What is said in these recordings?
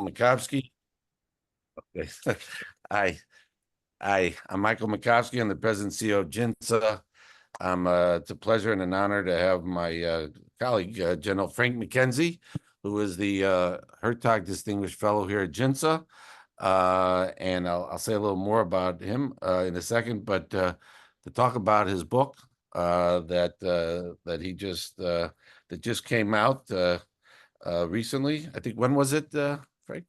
Makovsky. Okay. I'm Michael Makovsky. I'm the president and CEO of JINSA. It's a pleasure and an honor to have my colleague, General Frank McKenzie, who is the Hertog Distinguished Fellow here at JINSA. And I'll say a little more about him in a second, but to talk about his book that he just came out recently. I think, when was it, Frank?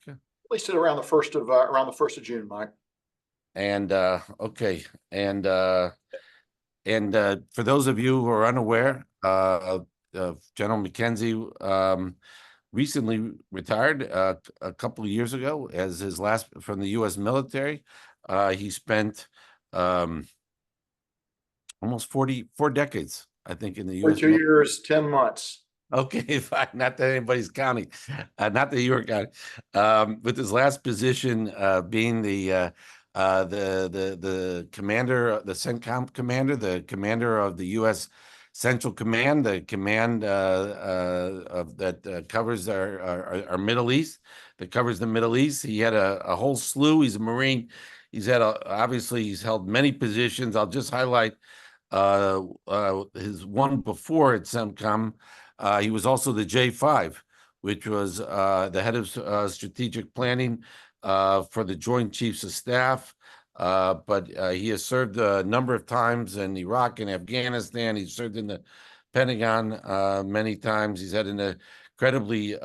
Released it around the first of June, Mike. And okay, and for those of you who are unaware, General McKenzie recently retired a couple of years ago as his last from the U.S. military. He spent almost 4 decades, I think, in the U.S. 2 years, 10 months. Okay, fine. Not that anybody's counting, not that you were counting. With his last position being the commander, the CENTCOM commander, the commander of the U.S. Central Command, the command that covers our Middle East, that covers the Middle East. He had a whole slew. He's a Marine. He's had obviously he's held many positions. I'll just highlight his one before at CENTCOM. He was also the J5, which was the head of strategic planning for the Joint Chiefs of Staff. But he has served a number of times in Iraq and Afghanistan. He's served in the Pentagon many times. He's had an incredibly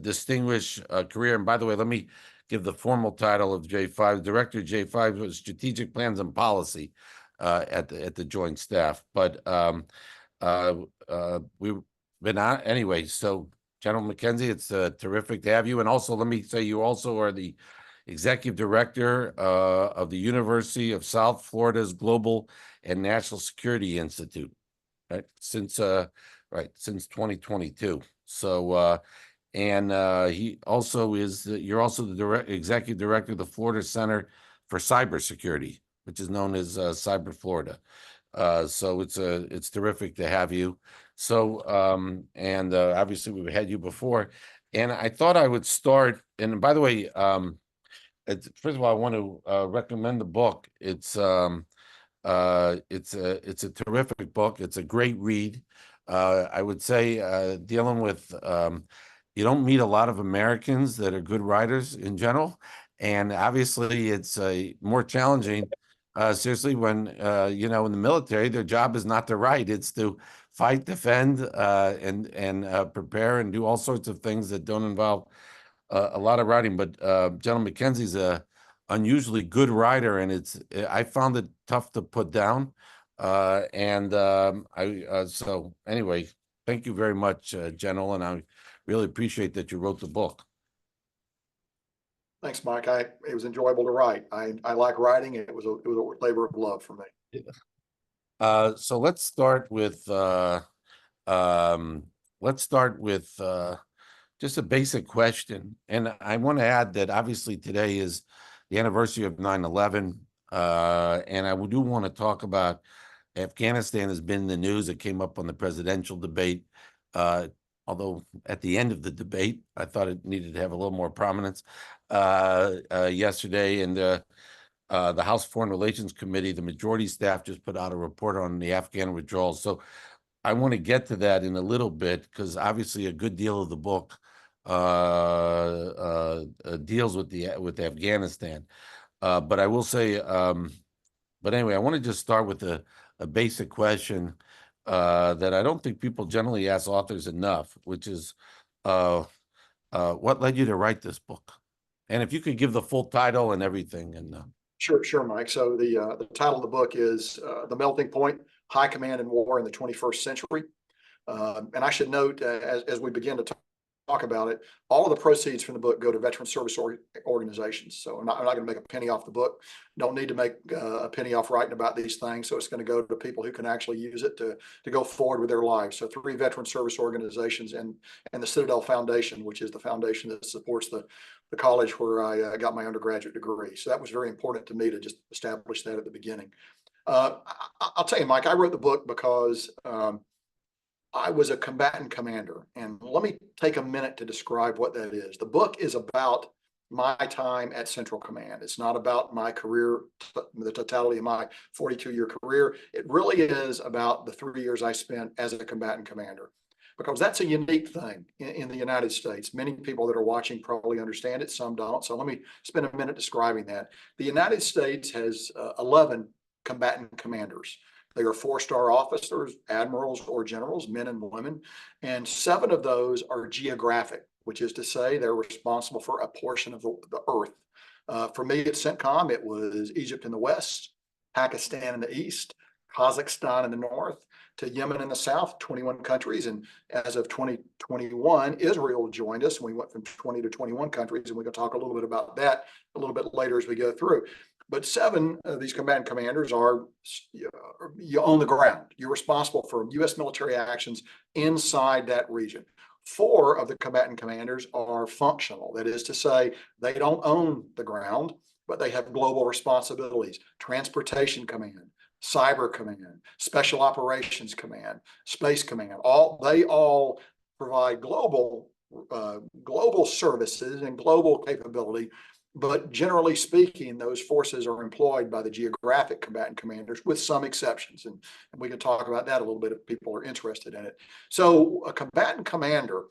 distinguished career. And by the way, let me give the formal title of J5. Director of J5 was Strategic Plans and Policy at the Joint Staff. But we've been on anyway. So, General McKenzie, it's terrific to have you. And also, let me say, you also are the Executive Director of the University of South Florida's Global and National Security Institute, right? Since 2022. So, he also is. You're also the Executive Director of the Florida Center for Cybersecurity, which is known as Cyber Florida. So it's terrific to have you. So obviously we've had you before, and I thought I would start. And by the way, first of all, I want to recommend the book. It's a terrific book. It's a great read. I would say dealing with you don't meet a lot of Americans that are good writers in general, and obviously it's more challenging. Seriously, when in the military, their job is not to write; it's to fight, defend, and prepare and do all sorts of things that don't involve a lot of writing. But General McKenzie's a unusually good writer, and I found it tough to put down. So anyway, thank you very much, General, and I really appreciate that you wrote the book. Thanks, Mike. It was enjoyable to write. I like writing. It was a labor of love for me. So let's start with just a basic question. And I want to add that obviously today is the anniversary of 9/11. And I do want to talk about Afghanistan has been in the news. It came up on the presidential debate. Although at the end of the debate, I thought it needed to have a little more prominence yesterday. And the House Foreign Relations Committee, the majority staff just put out a report on the Afghan withdrawal. So I want to get to that in a little bit, because obviously a good deal of the book deals with Afghanistan. But I will say, but anyway, I want to just start with a basic question that I don't think people generally ask authors enough, which is, what led you to write this book? And if you could give the full title and everything. And Sure, Mike. So the title of the book is The Melting Point: High Command and War in the 21st Century. And I should note, as we begin to talk about it, all of the proceeds from the book go to veteran service organizations. So I'm not going to make a penny off the book. Don't need to make a penny off writing about these things. So it's going to go to people who can actually use it to go forward with their lives. So 3 veteran service organizations and the Citadel Foundation, which is the foundation that supports the college where I got my undergraduate degree. So that was very important to me to just establish that at the beginning. I'll tell you, Mike, I wrote the book because I was a combatant commander. And let me take a minute to describe what that is. The book is about my time at Central Command. It's not about my career, the totality of my 42-year career. It really is about the 3 years I spent as a combatant commander, because that's a unique thing in the United States. Many people that are watching probably understand it, some don't. So let me spend a minute describing that. The United States has 11 combatant commanders. They are 4-star officers, admirals, or generals, men and women, and 7 of those are geographic, which is to say they're responsible for a portion of the earth. For me at CENTCOM, it was Egypt in the west, Pakistan in the east, Kazakhstan in the north, to Yemen in the south, 21 countries. And as of 2021, Israel joined us, and we went from 20 to 21 countries, and we can talk a little bit about that a little bit later as we go through. But 7 of these combatant commanders are you on the ground. You're responsible for U.S. military actions inside that region. 4 of the combatant commanders are functional. That is to say, they don't own the ground, but they have global responsibilities: transportation command, cyber command, special operations command, space command. They all provide global services and global capability. But generally speaking, those forces are employed by the geographic combatant commanders, with some exceptions. And we can talk about that a little bit if people are interested in it. So a combatant commander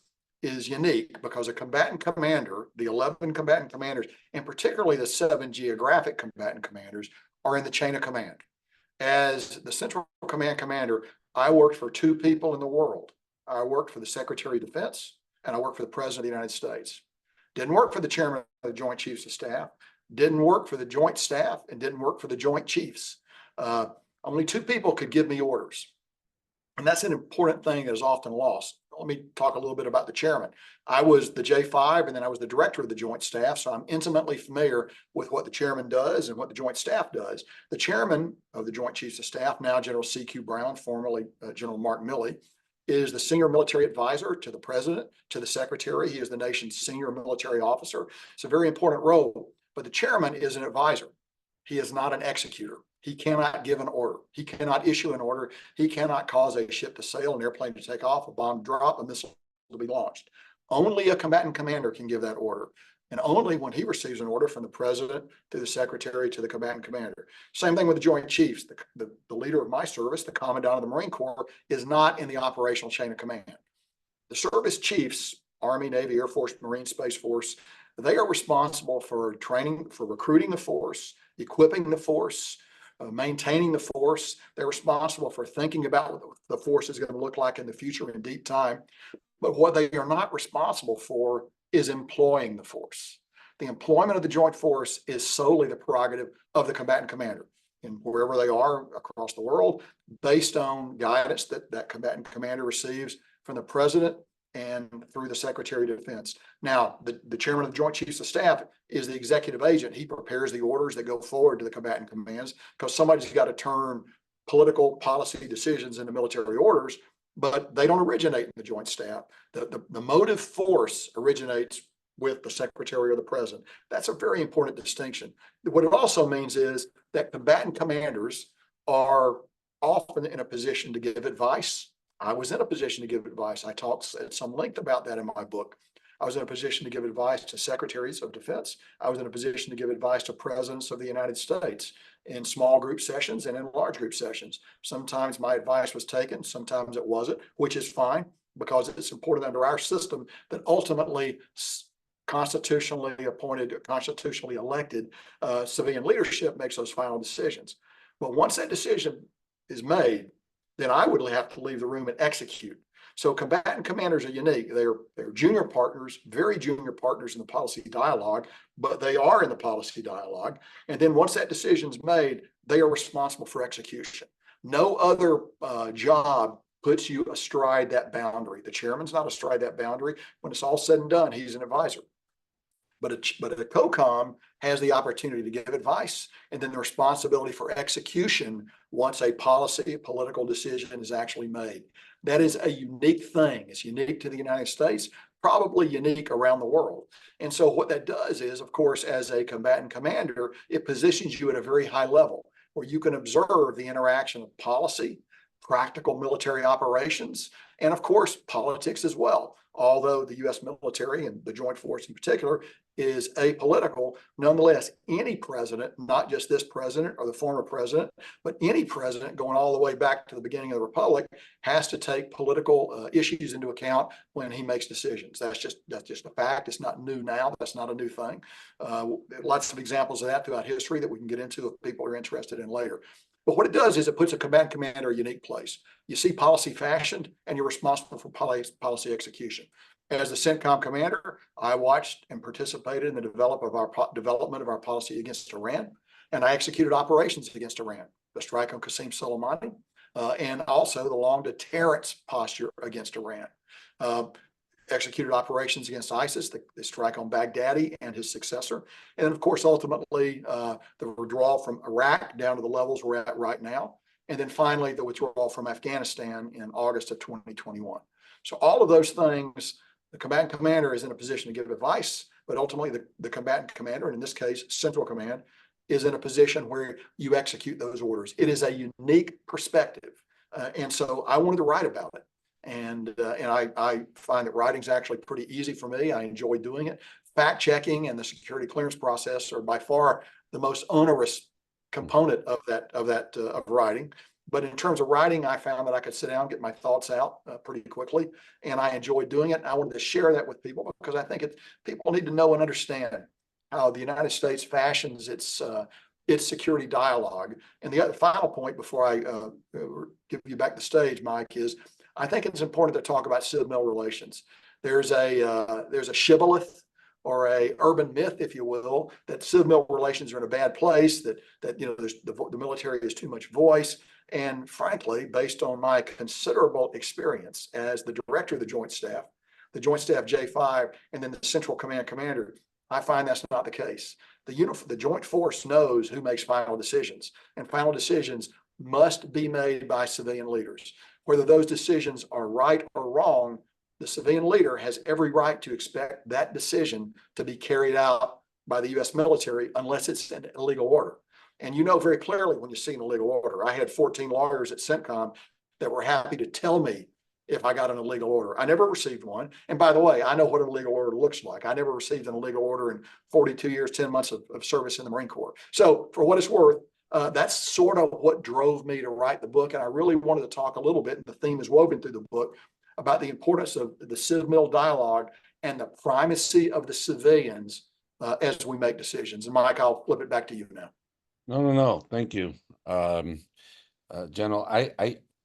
is unique because a combatant commander, the 11 combatant commanders, and particularly the 7 geographic combatant commanders, are in the chain of command. As the Central Command commander, I worked for 2 people in the world. I worked for the Secretary of Defense, and I worked for the President of the United States. Didn't work for the Chairman of the Joint Chiefs of Staff, didn't work for the Joint Staff, and didn't work for the Joint Chiefs. Only 2 people could give me orders. And that's an important thing that is often lost. Let me talk a little bit about the chairman. I was the J5, and then I was the director of the Joint Staff, so I'm intimately familiar with what the chairman does and what the Joint Staff does. The chairman of the Joint Chiefs of Staff, now General C.Q. Brown, formerly General Mark Milley, is the senior military advisor to the president, to the secretary. He is the nation's senior military officer. It's a very important role, but the chairman is an advisor. He is not an executor. He cannot give an order. He cannot issue an order. He cannot cause a ship to sail, an airplane to take off, a bomb to drop, a missile to be launched. Only a combatant commander can give that order, and only when he receives an order from the president to the secretary to the combatant commander. Same thing with the Joint Chiefs. The leader of my service, the Commandant of the Marine Corps, is not in the operational chain of command. The service chiefs, Army, Navy, Air Force, Marine, Space Force, they are responsible for training, for recruiting the force, equipping the force, maintaining the force. They're responsible for thinking about what the force is going to look like in the future in deep time. But what they are not responsible for is employing the force. The employment of the joint force is solely the prerogative of the combatant commander, and wherever they are across the world, based on guidance that combatant commander receives from the president and through the Secretary of Defense. Now, the chairman of the Joint Chiefs of Staff is the executive agent. He prepares the orders that go forward to the combatant commands, because somebody's got to turn political policy decisions into military orders, but they don't originate in the Joint Staff. The motive force originates with the Secretary or the President. That's a very important distinction. What it also means is that combatant commanders are often in a position to give advice. I was in a position to give advice. I talked at some length about that in my book. I was in a position to give advice to secretaries of defense. I was in a position to give advice to presidents of the United States in small group sessions and in large group sessions. Sometimes my advice was taken, sometimes it wasn't, which is fine, because it's important under our system that ultimately constitutionally appointed, constitutionally elected civilian leadership makes those final decisions. But once that decision is made, then I would have to leave the room and execute. So combatant commanders are unique. They're junior partners, very junior partners in the policy dialogue, but they are in the policy dialogue. And then once that decision's made, they are responsible for execution. No other job puts you astride that boundary. The chairman's not astride that boundary. When it's all said and done, he's an advisor. But a COCOM has the opportunity to give advice, and then the responsibility for execution once a political decision is actually made. That is a unique thing. It's unique to the United States, probably unique around the world. And so what that does is, of course, as a combatant commander, it positions you at a very high level where you can observe the interaction of policy, practical military operations, and of course, politics as well. although the U.S. military and the Joint Force in particular is apolitical, nonetheless, any president, not just this president or the former president, but any president going all the way back to the beginning of the Republic has to take political issues into account when he makes decisions. That's just a fact. It's not new now. That's not a new thing. Lots of examples of that throughout history that we can get into if people are interested in later. But what it does is it puts a combatant commander in a unique place. You see policy fashioned, and you're responsible for policy execution. As the CENTCOM commander, I watched and participated in the development of our policy against Iran, and I executed operations against Iran, the strike on Qassem Soleimani, and also the long deterrence posture against Iran. Executed operations against ISIS, the strike on Baghdadi and his successor, and then, of course, ultimately the withdrawal from Iraq down to the levels we're at right now, and then finally the withdrawal from Afghanistan in August of 2021. So all of those things, the combatant commander is in a position to give advice, but ultimately the combatant commander, and in this case, Central Command, is in a position where you execute those orders. It is a unique perspective, and so I wanted to write about it. And I find that writing's actually pretty easy for me. I enjoy doing it. Fact checking and the security clearance process are by far the most onerous component of writing. But in terms of writing, I found that I could sit down, get my thoughts out pretty quickly, and I enjoyed doing it. And I wanted to share that with people because I think people need to know and understand how the United States fashions its security dialogue. And the other final point before I give you back the stage, Mike, is I think it's important to talk about civil-mil relations. There's a shibboleth or a urban myth, if you will, that civil-mil relations are in a bad place, that the military has too much voice. And frankly, based on my considerable experience as the director of the Joint Staff J5, and then the Central Command commander, I find that's not the case. The Joint Force knows who makes final decisions, and final decisions must be made by civilian leaders. Whether those decisions are right or wrong, the civilian leader has every right to expect that decision to be carried out by the U.S. military unless it's an illegal order. And you know very clearly when you see an illegal order. I had 14 lawyers at CENTCOM that were happy to tell me if I got an illegal order. I never received one. And by the way, I know what an illegal order looks like. I never received an illegal order in 42 years, 10 months of service in the Marine Corps. So for what it's worth, that's sort of what drove me to write the book. And I really wanted to talk a little bit, and the theme is woven through the book, about the importance of the civ-mil dialogue and the primacy of the civilians as we make decisions. And Mike, I'll flip it back to you now. No. Thank you. General,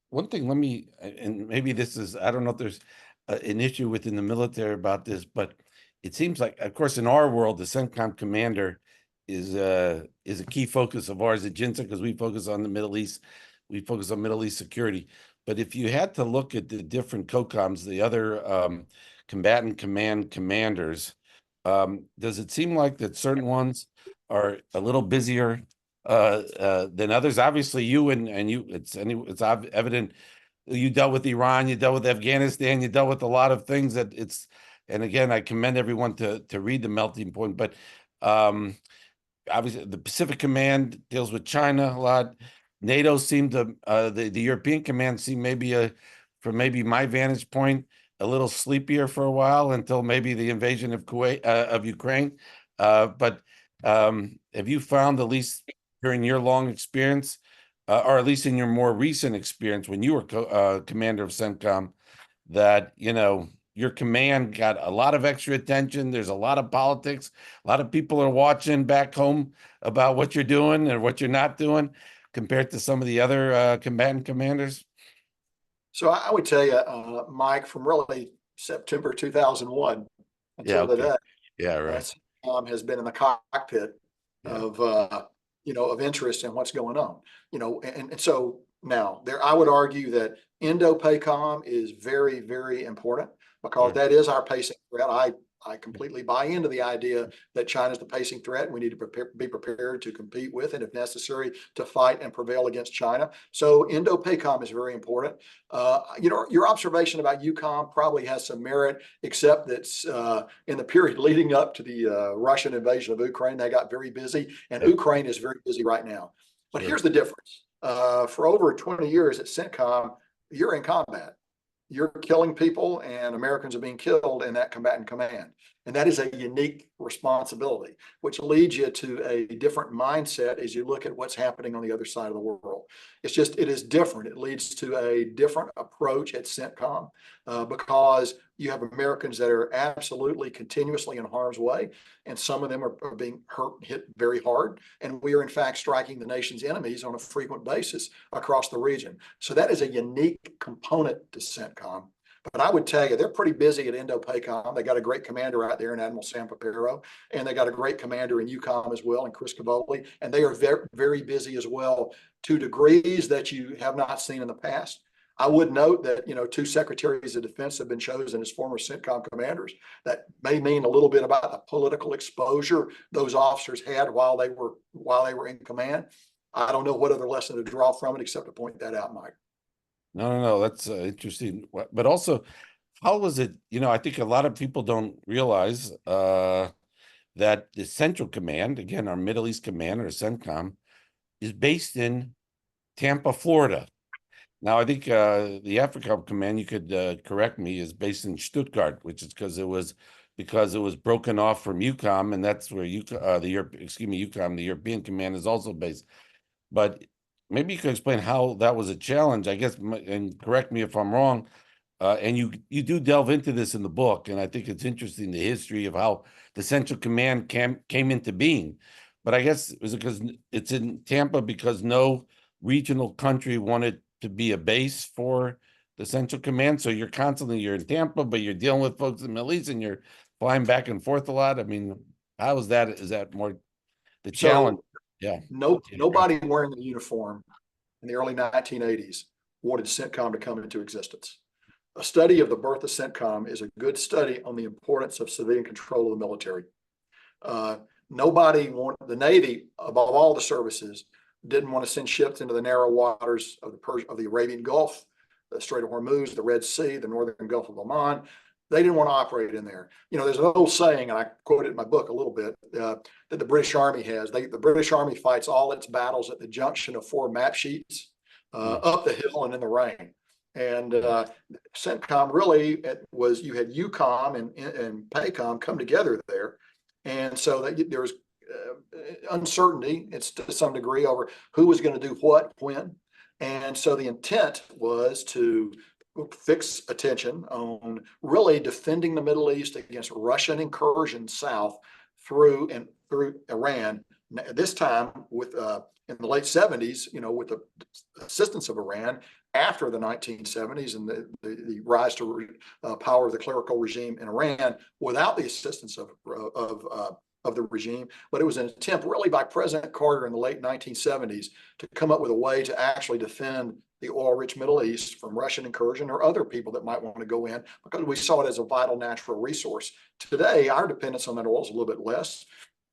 one thing, and maybe this is, I don't know if there's an issue within the military about this, but it seems like, of course, in our world, the CENTCOM commander is a key focus of ours at JINSA because we focus on the Middle East. We focus on Middle East security. But if you had to look at the different COCOMs, the other combatant command commanders, does it seem like that certain ones are a little busier than others? Obviously, you and you, it's evident. You dealt with Iran, you dealt with Afghanistan, you dealt with a lot of things that it's. And again, I commend everyone to read The Melting Point. But obviously, the Pacific Command deals with China a lot. NATO seemed to the European Command seemed maybe from maybe my vantage point a little sleepier for a while until maybe the invasion of Kuwait of Ukraine. But have you found, at least during your long experience, or at least in your more recent experience when you were commander of CENTCOM, that your command got a lot of extra attention? There's a lot of politics. A lot of people are watching back home about what you're doing and what you're not doing compared to some of the other combatant commanders. So I would tell you, Mike, from really September 2001 until today, CENTCOM has been in the cockpit of interest in what's going on. And so now I would argue that Indo-PACOM is very, very important because that is our pacing threat. I completely buy into the idea that China is the pacing threat, and we need to be prepared to compete with, and if necessary, to fight and prevail against China. So Indo-PACOM is very important. Your observation about EUCOM probably has some merit, except that in the period leading up to the Russian invasion of Ukraine, they got very busy, and Ukraine is very busy right now. But here's the difference. For over 20 years at CENTCOM, you're in combat. you're killing people and Americans are being killed in that combatant command. And that is a unique responsibility, which leads you to a different mindset as you look at what's happening on the other side of the world. It's just, it is different. It leads to a different approach at CENTCOM because you have Americans that are absolutely continuously in harm's way, and some of them are being hurt and hit very hard. And we are in fact striking the nation's enemies on a frequent basis across the region. So that is a unique component to CENTCOM. But I would tell you, they're pretty busy at Indo-PACOM. They got a great commander out there in Admiral Sam Papero, and they got a great commander in EUCOM as well, and Chris Cavoli, and they are very, very busy as well to degrees that you have not seen in the past. I would note that, you know, 2 secretaries of defense have been chosen as former CENTCOM commanders. That may mean a little bit about the political exposure those officers had while they were in command. I don't know what other lesson to draw from it except to point that out, Mike. No, that's interesting. But also, how was it? You know, I think a lot of people don't realize that the Central Command, again, our Middle East Command, or CENTCOM, is based in Tampa, Florida. Now, I think the Africa Command, you could correct me, is based in Stuttgart, which is because it was broken off from EUCOM, and that's where EUCOM, the European Command, is also based. But maybe you could explain how that was a challenge, I guess, and correct me if I'm wrong. And you do delve into this in the book, and I think it's interesting, the history of how the Central Command came into being. But I guess it was because it's in Tampa because no regional country wanted to be a base for the Central Command. So you're in Tampa, but you're dealing with folks in the Middle East, and you're flying back and forth a lot. I mean, how is that? Is that more the challenge? Yeah. Nobody wearing the uniform in the early 1980s wanted CENTCOM to come into existence. A study of the birth of CENTCOM is a good study on the importance of civilian control of the military. Nobody wanted, the Navy, above all the services, didn't want to send ships into the narrow waters of the Arabian Gulf, the Strait of Hormuz, the Red Sea, the northern Gulf of Oman. They didn't want to operate in there. You know, there's an old saying, and I quote it in my book a little bit, that the British Army has. The British Army fights all its battles at the junction of 4 map sheets, up the hill and in the rain. And CENTCOM really was, you had EUCOM and PACOM come together there. And so there was uncertainty, it's to some degree, over who was going to do what, when. And so the intent was to fix attention on really defending the Middle East against Russian incursion south through Iran. This time with in the late 70s, you know, with the assistance of Iran after the 1970s and the rise to power of the clerical regime in Iran without the assistance of the regime. But it was an attempt really by President Carter in the late 1970s to come up with a way to actually defend the oil-rich Middle East from Russian incursion or other people that might want to go in, because we saw it as a vital natural resource. Today, our dependence on that oil is a little bit less.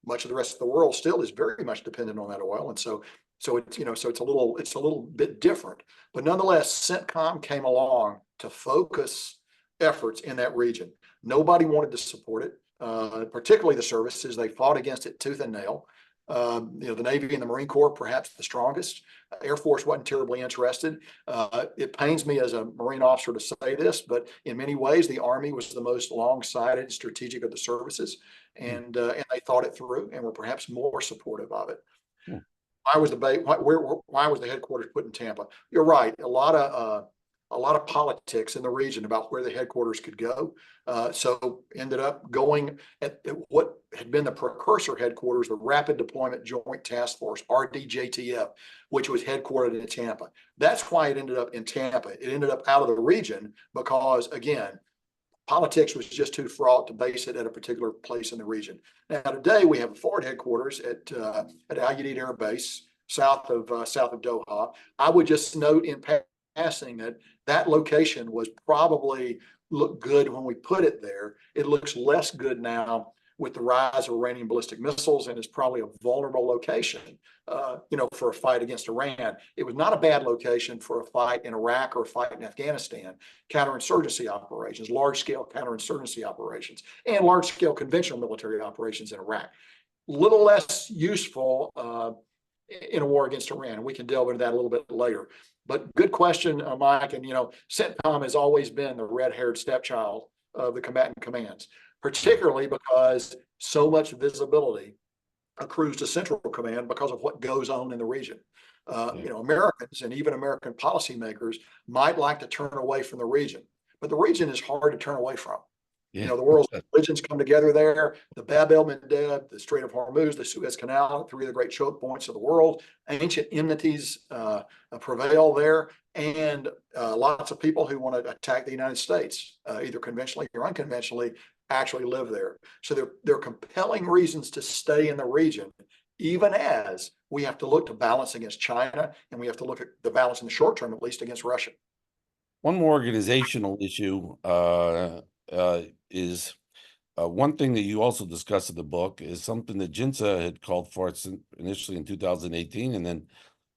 Much of the rest of the world still is very much dependent on that oil, and so it's, you know, so it's a little bit different. But nonetheless, CENTCOM came along to focus efforts in that region. Nobody wanted to support it, particularly the services. They fought against it tooth and nail. You know, the Navy and the Marine Corps, perhaps the strongest. Air Force wasn't terribly interested. It pains me as a Marine officer to say this, but in many ways, the Army was the most long-sighted, strategic of the services, and they thought it through and were perhaps more supportive of it. Yeah. Why was the headquarters put in Tampa? You're right. A lot of politics in the region about where the headquarters could go. So ended up going at what had been the precursor headquarters, the Rapid Deployment Joint Task Force, RDJTF, which was headquartered in Tampa. That's why it ended up in Tampa. It ended up out of the region because, again, politics was just too fraught to base it at a particular place in the region. Now, today we have a forward headquarters at Al-Udeid Air Base, south of Doha. I would just note in passing that location was probably looked good when we put it there. It looks less good now with the rise of Iranian ballistic missiles, and it's probably a vulnerable location, you know, for a fight against Iran. It was not a bad location for a fight in Iraq or a fight in Afghanistan. Counterinsurgency operations, large-scale counterinsurgency operations, and large-scale conventional military operations in Iraq. Little less useful in a war against Iran, and we can delve into that a little bit later. But good question, Mike. And, CENTCOM has always been the red-haired stepchild of the combatant commands, particularly because so much visibility accrues to Central Command because of what goes on in the region. Americans and even American policymakers might like to turn away from the region, but the region is hard to turn away from. Yeah. The world's religions come together there. The Bab el-Mandeb, the Strait of Hormuz, the Suez Canal, three of the great choke points of the world. Ancient enmities prevail there, and lots of people who want to attack the United States, either conventionally or unconventionally, actually live there. So there are compelling reasons to stay in the region, even as we have to look to balance against China, and we have to look at the balance in the short term, at least against Russia. One more organizational issue is one thing that you also discuss in the book is something that JINSA had called for initially in 2018 and then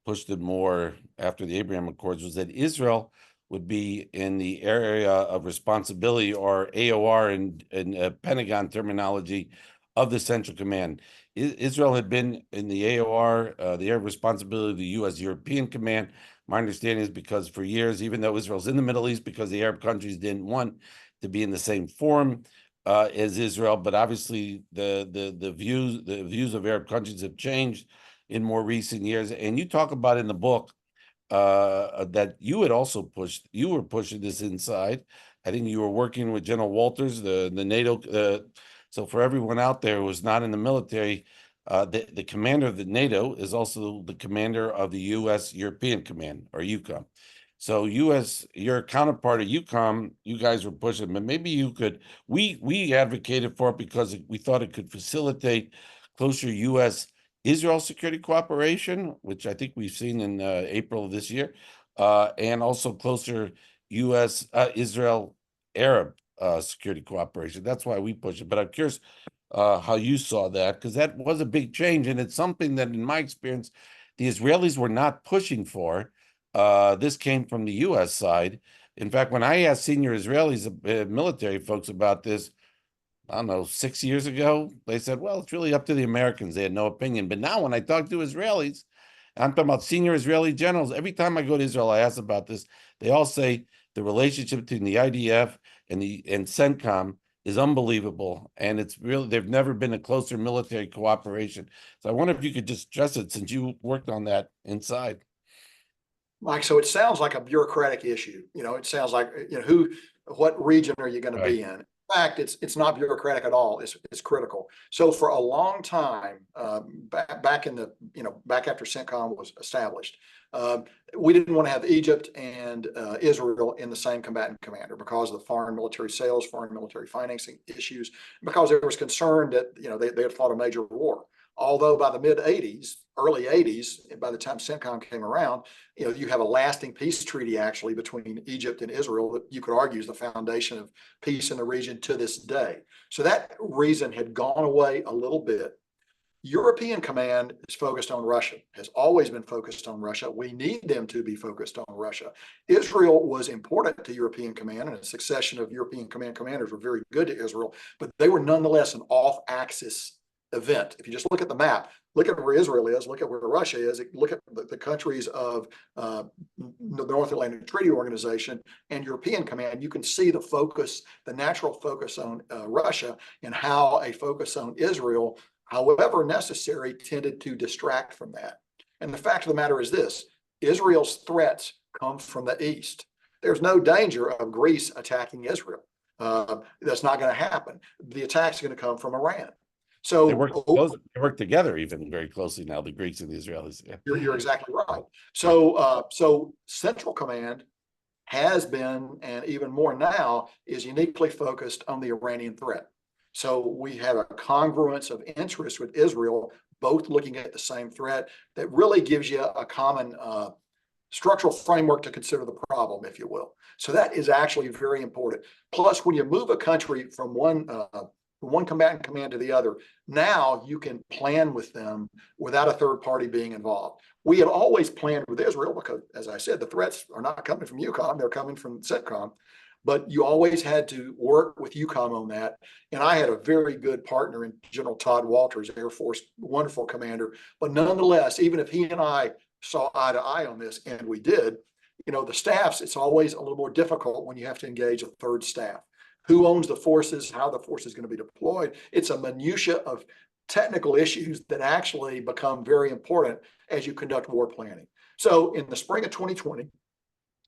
pushed it more after the Abraham Accords, was that Israel would be in the area of responsibility, or AOR in Pentagon terminology, of the Central Command. Israel had been in the AOR, the area of responsibility of the U.S. European Command. My understanding is because for years, even though Israel's in the Middle East, because the Arab countries didn't want to be in the same forum as Israel, but obviously the views of Arab countries have changed in more recent years. And you talk about in the book that you had also you were pushing this inside. I think you were working with General Walters, the NATO. So for everyone out there who is not in the military, the commander of the NATO is also the commander of the U.S. European Command, or EUCOM. So your counterpart at EUCOM, you guys were pushing, but maybe you could, we advocated for it because we thought it could facilitate closer U.S. Israel security cooperation, which I think we've seen in April of this year, and also closer U.S. Israel Arab security cooperation. That's why we push it. But I'm curious how you saw that, because that was a big change, and it's something that, in my experience, the Israelis were not pushing for. This came from the U.S. side. In fact, when I asked senior Israelis, military folks about this, I don't know, 6 years ago, they said, well, it's really up to the Americans. They had no opinion. But now when I talk to Israelis, I'm talking about senior Israeli generals, every time I go to Israel, I ask about this. They all say the relationship between the IDF and CENTCOM is unbelievable. And it's really, they've never been a closer military cooperation. So I wonder if you could just stress it, since you worked on that inside. Mike, so it sounds like a bureaucratic issue. It sounds like, what region are you going to be in? In fact, it's not bureaucratic at all. It's critical. So for a long time, back after CENTCOM was established, we didn't want to have Egypt and Israel in the same combatant commander because of the foreign military sales, foreign military financing issues, because there was concern that they had fought a major war. Although by the mid-'80s, early '80s, by the time CENTCOM came around, you have a lasting peace treaty actually between Egypt and Israel that you could argue is the foundation of peace in the region to this day. So that reason had gone away a little bit. European Command is focused on Russia, has always been focused on Russia. We need them to be focused on Russia. Israel was important to European Command, and a succession of European Command commanders were very good to Israel, but they were nonetheless an off-axis event. If you just look at the map, look at where Israel is, look at where Russia is, look at the countries of the North Atlantic Treaty Organization and European Command, you can see the focus, the natural focus on Russia, and how a focus on Israel, however necessary, tended to distract from that. And the fact of the matter is this: Israel's threats come from the east. There's no danger of Greece attacking Israel. That's not going to happen. The attack's going to come from Iran. So they work together even very closely now, the Greeks and the Israelis. Yeah. You're exactly right. So Central Command has been, and even more now, is uniquely focused on the Iranian threat. So we have a congruence of interest with Israel, both looking at the same threat, that really gives you a common structural framework to consider the problem, if you will. So that is actually very important. Plus, when you move a country from one combatant command to the other, now you can plan with them without a third party being involved. We had always planned with Israel because, as I said, the threats are not coming from EUCOM, they're coming from CENTCOM. But you always had to work with EUCOM on that. And I had a very good partner in General Todd Walters, Air Force, wonderful commander. But nonetheless, even if he and I saw eye to eye on this, and we did, the staffs, it's always a little more difficult when you have to engage a third staff. Who owns the forces, how the force is going to be deployed. It's a minutia of technical issues that actually become very important as you conduct war planning. So in the spring of 2020,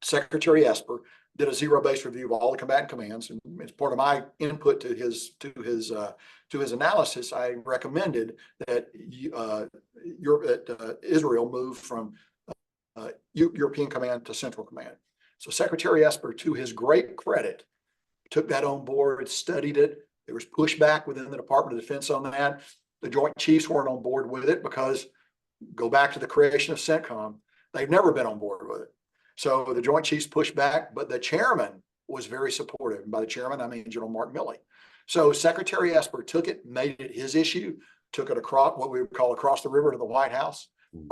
Secretary Esper did a zero-based review of all the combatant commands, and as part of my input to his analysis, I recommended that Israel move from European Command to Central Command. So Secretary Esper, to his great credit, took that on board, studied it. There was pushback within the Department of Defense on that. The Joint Chiefs weren't on board with it because, go back to the creation of CENTCOM, they've never been on board with it. So the Joint Chiefs pushed back, but the chairman was very supportive. And by the chairman, I mean General Mark Milley. So Secretary Esper took it, made it his issue, took it across what we would call across the river to the White House,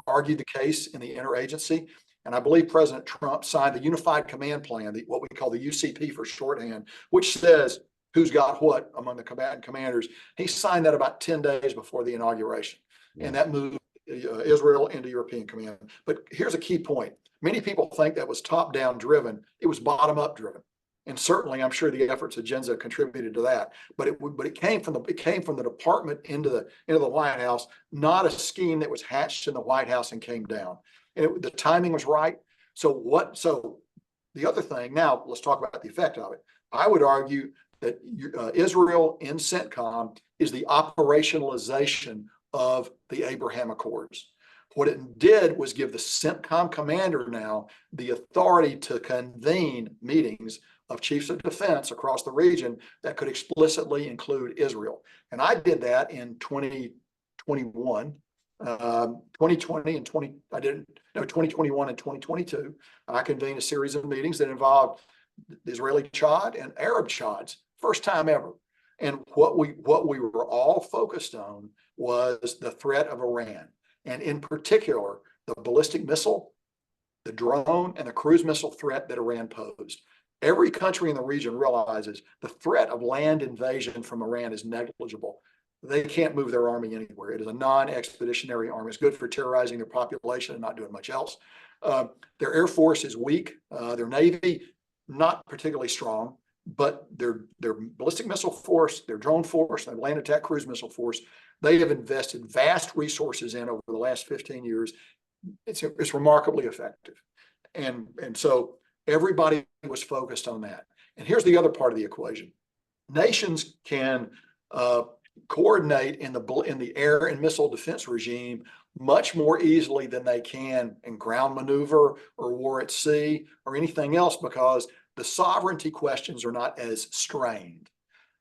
argued the case in the interagency. And I believe President Trump signed the Unified Command Plan, what we call the UCP for shorthand, which says who's got what among the combatant commanders. He signed that about 10 days before the inauguration. And that moved Israel into European Command. But here's a key point. Many people think that was top-down driven. It was bottom-up driven. And certainly, I'm sure the efforts of JINSA contributed to that. But it came from the department into the White House, not a scheme that was hatched in the White House and came down. And the timing was right. So the other thing, now let's talk about the effect of it. I would argue that Israel in CENTCOM is the operationalization of the Abraham Accords. What it did was give the CENTCOM commander now the authority to convene meetings of chiefs of defense across the region that could explicitly include Israel. And I did that in 2021, 2020 and 2021 and 2022. I convened a series of meetings that involved the Israeli Chad and Arab Chads, first time ever. And what we were all focused on was the threat of Iran, and in particular, the ballistic missile, the drone, and the cruise missile threat that Iran posed. Every country in the region realizes the threat of land invasion from Iran is negligible. They can't move their army anywhere. It is a non-expeditionary army. It's good for terrorizing their population and not doing much else. Their Air Force is weak. Their Navy, not particularly strong, but their ballistic missile force, their drone force, their land attack cruise missile force, they have invested vast resources in over the last 15 years. It's remarkably effective. And so everybody was focused on that. And here's the other part of the equation. Nations can coordinate in the air and missile defense regime much more easily than they can in ground maneuver or war at sea or anything else, because the sovereignty questions are not as strained.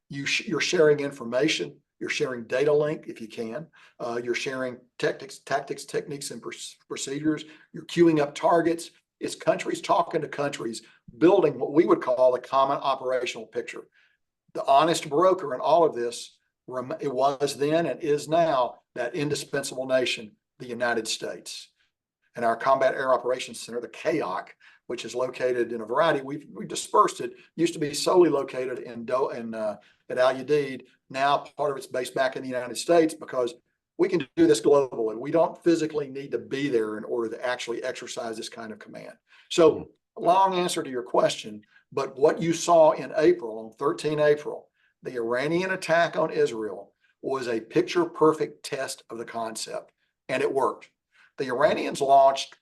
You're sharing information, you're sharing data link if you can, you're sharing tactics, techniques, and procedures, you're queuing up targets. It's countries talking to countries, building what we would call a common operational picture. The honest broker in all of this, it was then and is now that indispensable nation, the United States. And our Combat Air Operations Center, the CAOC, which is located in a variety, we dispersed it, used to be solely located at Al Udeid. Now part of it's based back in the United States because we can do this globally. We don't physically need to be there in order to actually exercise this kind of command. So long answer to your question, but what you saw in April, on 13 April, the Iranian attack on Israel was a picture-perfect test of the concept, and it worked. The Iranians launched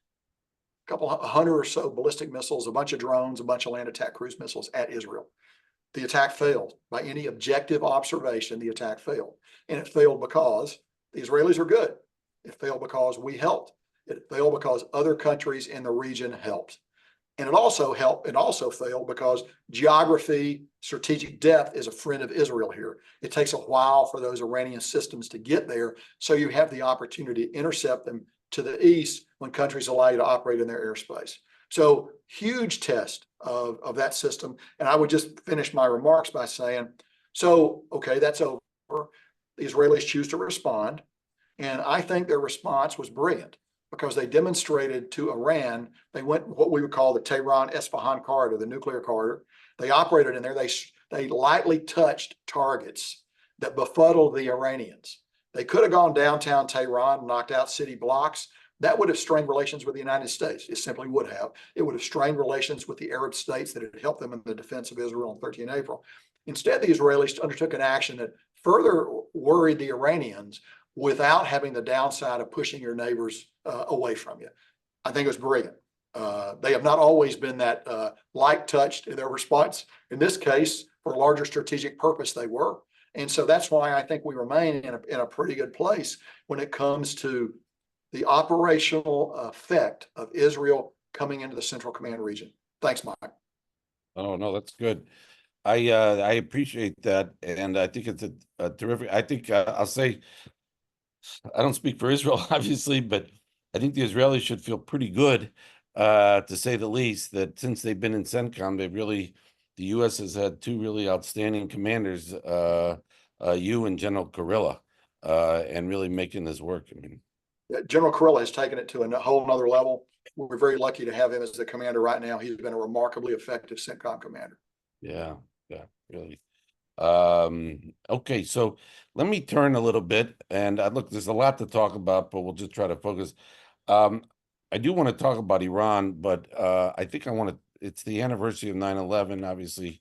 a couple 100 or so ballistic missiles, a bunch of drones, a bunch of land attack cruise missiles at Israel. The attack failed. By any objective observation, the attack failed. And it failed because the Israelis are good. It failed because we helped. It failed because other countries in the region helped. And it also failed because geography, strategic depth is a friend of Israel here. It takes a while for those Iranian systems to get there, so you have the opportunity to intercept them to the east when countries allow you to operate in their airspace. So huge test of that system. And I would just finish my remarks by saying, so, okay, that's over. The Israelis choose to respond. And I think their response was brilliant because they demonstrated to Iran, they went what we would call the Tehran-Esfahan corridor, the nuclear corridor. They operated in there. They lightly touched targets that befuddled the Iranians. They could have gone downtown Tehran, knocked out city blocks, that would have strained relations with the United States. It simply would have. It would have strained relations with the Arab states that had helped them in the defense of Israel on 13 April. Instead, the Israelis undertook an action that further worried the Iranians without having the downside of pushing your neighbors away from you. I think it was brilliant. They have not always been that light touched in their response. In this case, for a larger strategic purpose, they were. And so that's why I think we remain in a pretty good place when it comes to the operational effect of Israel coming into the Central Command region. Thanks, Mike. Oh, no, that's good. I appreciate that, and I think it's a terrific. I think I'll say I don't speak for Israel, obviously, but I think the Israelis should feel pretty good, to say the least, that since they've been in CENTCOM, the U.S. has had two really outstanding commanders, you and General Kurilla, and really making this work. I mean, General Kurilla has taken it to a whole nother level. We're very lucky to have him as the commander right now. He's been a remarkably effective CENTCOM commander. yeah, really. Okay, so let me turn a little bit, and look, there's a lot to talk about, but we'll just try to focus. I do want to talk about Iran, but I think it's the anniversary of 9/11, obviously.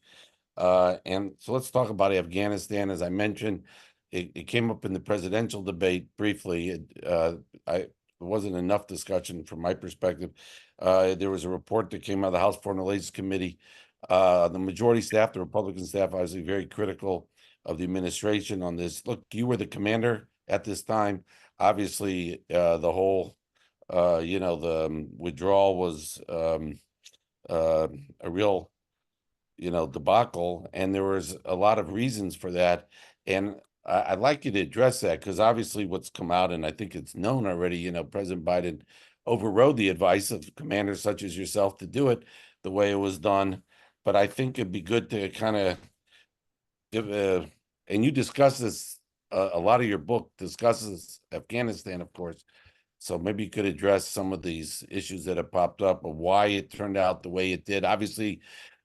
And so let's talk about Afghanistan. As I mentioned, it came up in the presidential debate briefly. There wasn't enough discussion from my perspective. There was a report that came out of the House Foreign Relations Committee. The majority staff, the Republican staff, obviously very critical of the administration on this. Look, you were the commander at this time. Obviously, the whole, the withdrawal was a real, debacle, and there was a lot of reasons for that. And I'd like you to address that, because obviously what's come out, and I think it's known already, President Biden overrode the advice of commanders such as yourself to do it the way it was done. But I think it'd be good to kind of give and you discuss this, a lot of your book discusses Afghanistan, of course. So maybe you could address some of these issues that have popped up, of why it turned out the way it did. Obviously,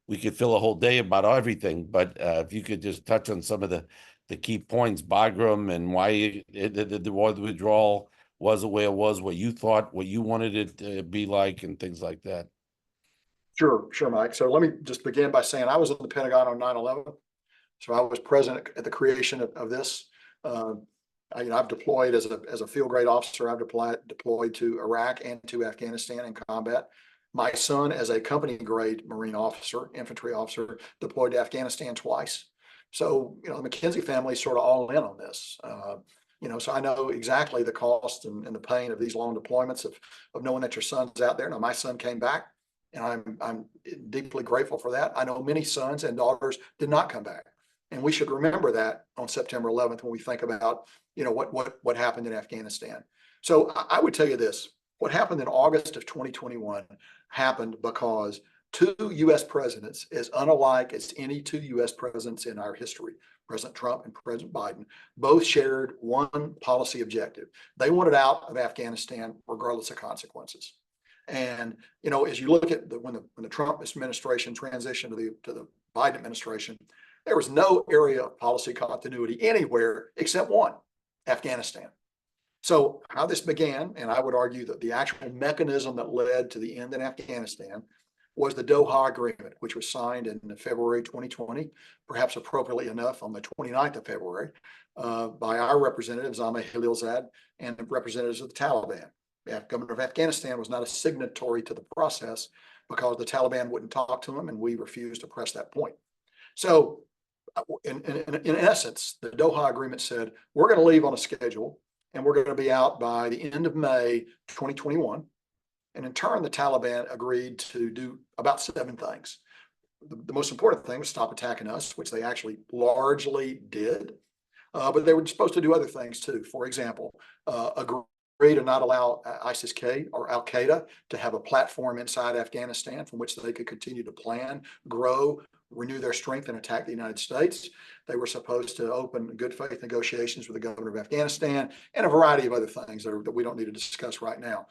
we could fill a whole day about everything, but if you could just touch on some of the key points, Bagram, and why the withdrawal was the way it was, what you thought, what you wanted it to be like, and things like that. Sure, Mike. So let me just begin by saying I was in the Pentagon on 9/11. So I was present at the creation of this. I've deployed as a field grade officer. I've deployed to Iraq and to Afghanistan in combat. My son, as a company grade Marine officer, infantry officer, deployed to Afghanistan twice. So, the McKenzie family is sort of all in on this. So I know exactly the cost and the pain of these long deployments, of knowing that your son's out there. Now, my son came back, and I'm deeply grateful for that. I know many sons and daughters did not come back. And we should remember that on September 11th when we think about, what happened in Afghanistan. So I would tell you this: what happened in August of 2021 happened because two U.S. presidents, as unalike as any two U.S. presidents in our history, President Trump and President Biden, both shared one policy objective. They wanted out of Afghanistan regardless of consequences. And as you look at when the Trump administration transitioned to the Biden administration, there was no area of policy continuity anywhere except one: Afghanistan. So how this began, and I would argue that the actual mechanism that led to the end in Afghanistan, was the Doha Agreement, which was signed in February 2020, perhaps appropriately enough on the 29th of February, by our representatives, Zama Khalilzad, and the representatives of the Taliban. The government of Afghanistan was not a signatory to the process because the Taliban wouldn't talk to them, and we refused to press that point. So in essence, the Doha Agreement said, we're going to leave on a schedule, and we're going to be out by the end of May 2021. And in turn, the Taliban agreed to do about 7 things. The most important thing was stop attacking us, which they actually largely did. But they were supposed to do other things too. For example, agree to not allow ISIS-K or Al-Qaeda to have a platform inside Afghanistan from which they could continue to plan, grow, renew their strength, and attack the United States. They were supposed to open good faith negotiations with the governor of Afghanistan, and a variety of other things that we don't need to discuss right now.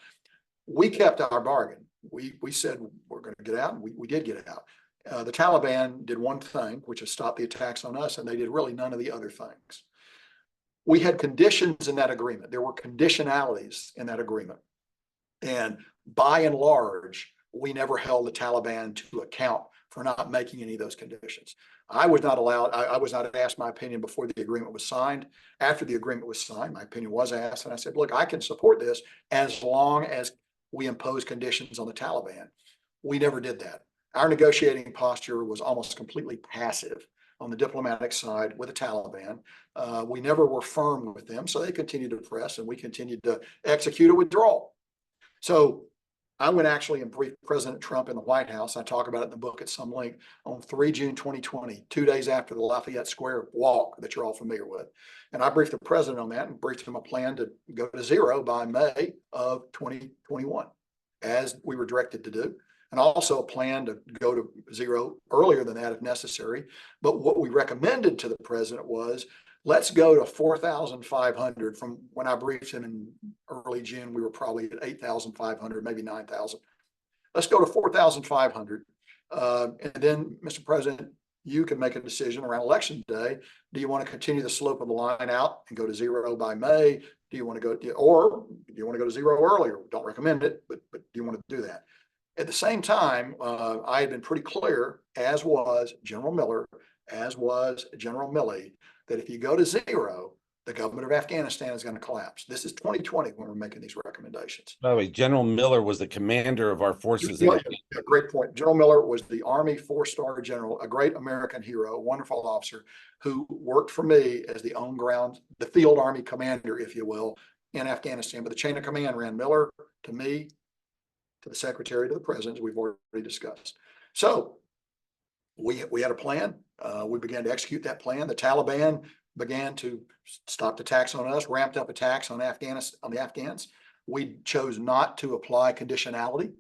We kept our bargain. We said we're going to get out, and we did get out. The Taliban did one thing, which is stop the attacks on us, and they did really none of the other things. We had conditions in that agreement. There were conditionalities in that agreement. And by and large, we never held the Taliban to account for not making any of those conditions. I was not allowed, I was not asked my opinion before the agreement was signed. After the agreement was signed, my opinion was asked, and I said, look, I can support this as long as we impose conditions on the Taliban. We never did that. Our negotiating posture was almost completely passive on the diplomatic side with the Taliban. We never were firm with them, so they continued to press, and we continued to execute a withdrawal. So I went actually and briefed President Trump in the White House. I talk about it in the book at some length on 3 June 2020, 2 days after the Lafayette Square walk that you're all familiar with. And I briefed the president on that and briefed him a plan to go to zero by May of 2021, as we were directed to do. And also a plan to go to zero earlier than that if necessary. But what we recommended to the president was, let's go to 4,500. From when I briefed him in early June, we were probably at 8,500, maybe 9,000. Let's go to 4,500. And then, Mr. President, you can make a decision around election day. Do you want to continue the slope of the line out and go to zero by May? Do you want to go, or do you want to go to zero earlier? Don't recommend it, but do you want to do that? At the same time, I had been pretty clear, as was General Miller, as was General Milley, that if you go to zero, the government of Afghanistan is going to collapse. This is 2020 when we're making these recommendations. By the way, General Miller was the commander of our forces. Yeah, great point. General Miller was the Army 4-star general, a great American hero, a wonderful officer who worked for me as the on-ground, the field army commander, if you will, in Afghanistan. But the chain of command ran Miller to me, to the secretary, to the president, as we've already discussed. So we had a plan. We began to execute that plan. The Taliban began to stop attacks on us, ramped up attacks on Afghanistan, on the Afghans. We chose not to apply conditionality.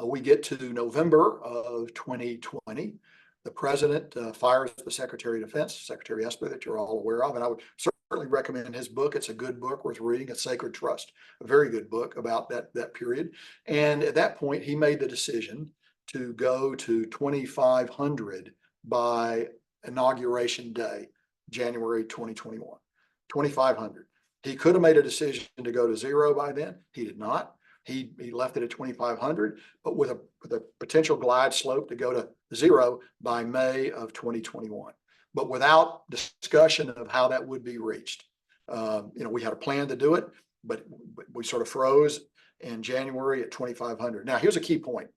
We get to November of 2020. The president fires the Secretary of Defense, Secretary Esper, that you're all aware of, and I would certainly recommend his book. It's a good book worth reading. It's Sacred Trust, a very good book about that period. And at that point, he made the decision to go to 2,500 by inauguration day, January 2021, 2,500. He could have made a decision to go to zero by then. He did not. He left it at 2,500, but with a potential glide slope to go to zero by May of 2021, but without discussion of how that would be reached. We had a plan to do it, but we sort of froze in January at 2,500. Now, here's a key point.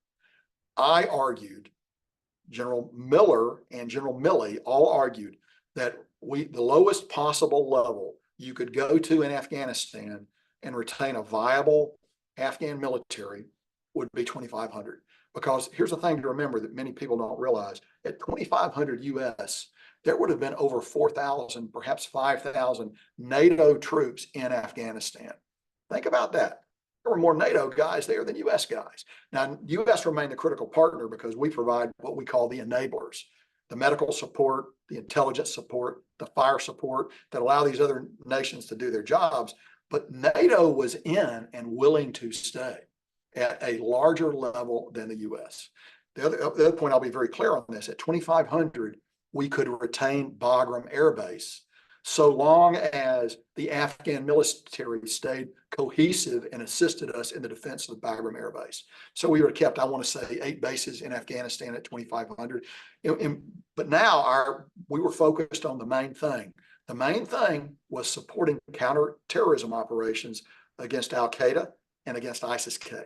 I argued, General Miller and General Milley all argued that the lowest possible level you could go to in Afghanistan and retain a viable Afghan military would be 2,500. Because here's the thing to remember that many people don't realize: at 2,500 US, there would have been over 4,000, perhaps 5,000 NATO troops in Afghanistan. Think about that. There were more NATO guys there than US guys. Now, US remained the critical partner because we provide what we call the enablers, the medical support, the intelligence support, the fire support that allow these other nations to do their jobs. But NATO was in and willing to stay at a larger level than the US. The other point, I'll be very clear on this: at 2,500, we could retain Bagram Air Base so long as the Afghan military stayed cohesive and assisted us in the defense of the Bagram Air Base. So we were kept, I want to say, 8 bases in Afghanistan at 2,500. But now we were focused on the main thing. The main thing was supporting counterterrorism operations against Al-Qaeda and against ISIS-K.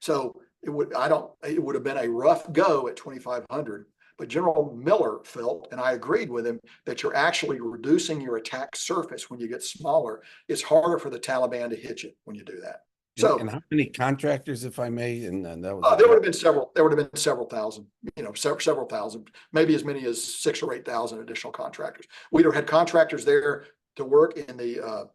So it would have been a rough go at 2,500. But General Miller felt, and I agreed with him, that you're actually reducing your attack surface when you get smaller. It's harder for the Taliban to hit you when you do that. So, and how many contractors, if I may? And that was there would have been several. There would have been several thousand. Several thousand, maybe as many as 6,000 or 8,000 additional contractors. We'd have had contractors there to work in the